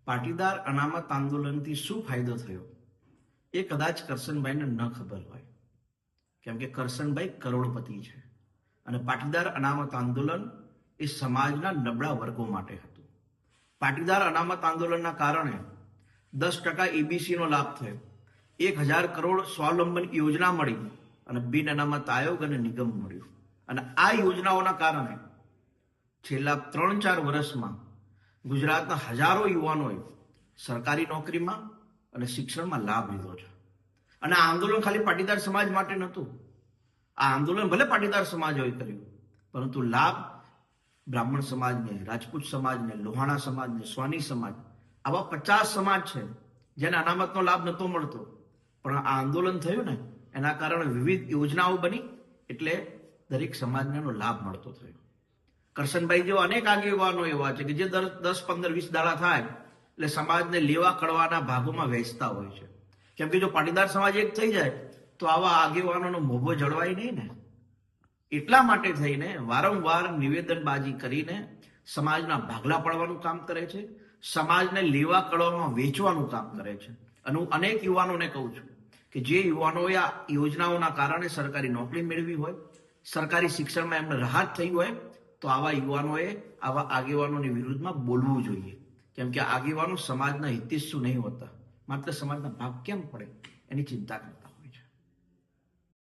પાટીદાર અનામત આંદોલનથી શું ફાયદો થયો એ કદાચ કરશનભાઈને ન ખબર હોય, કેમ કે કરશનભાઈ કરોડપતિ છે અને પાટીદાર અનામત આંદોલન એ સમાજના નબળા વર્ગો માટે હતું. પાટીદાર અનામત આંદોલનના કારણે 10% EBCનો લાભ થયો, 1000 કરોડ સ્વાવલંબન યોજના મળી અને બિન અનામત આયોગ અને નિગમ મળ્યું. અને આ યોજનાઓના કારણે છેલ્લા 3-4 વર્ષમાં ગુજરાતના હજારો યુવાનોએ સરકારી નોકરીમાં અને શિક્ષણમાં લાભ લીધો છે. અને આ આંદોલન ખાલી પાટીદાર સમાજ માટે નહોતું. આ આંદોલન ભલે પાટીદાર સમાજોએ કર્યું, પરંતુ લાભ બ્રાહ્મણ સમાજને, રાજપૂત સમાજને, લોહાણા સમાજને, સ્વાની સમાજ, આવા 50 સમાજ છે જેને અનામતનો લાભ નહોતો મળતો. પણ આ આંદોલન થયું ને, એના કારણે વિવિધ યોજનાઓ બની, એટલે દરેક સમાજને એનો લાભ મળતો થયો. કરશનભાઈ જેવા અનેક આગેવાનો એવા છે કે જે 10, 15, 20 દાડા થાય એટલે સમાજને લેવા કડવાના ભાગોમાં વહેંચતા હોય છે. કેમ કે જો પાટીદાર સમાજ એક થઈ જાય તો આવા આગેવાનોનો મોભો જળવાય નહીં ને. એટલા માટે થઈને વારંવાર નિવેદનબાજી કરીને સમાજના ભાગલા પાડવાનું કામ કરે છે, સમાજને લેવા કડવામાં વેચવાનું કામ કરે છે. અને હું અનેક યુવાનોને કહું છું કે જે યુવાનોએ આ યોજનાઓના કારણે સરકારી નોકરી મેળવી હોય, સરકારી શિક્ષણમાં એમને રાહત થઈ હોય, તો આવા યુવાનોએ આવા આગેવાનોની વિરુદ્ધમાં બોલવું જોઈએ. કેમ કે આગેવાનો સમાજના હિતેચ્છુ નહીં હોતા, માત્ર સમાજના ભાગ કેમ પડે એની ચિંતા કરે.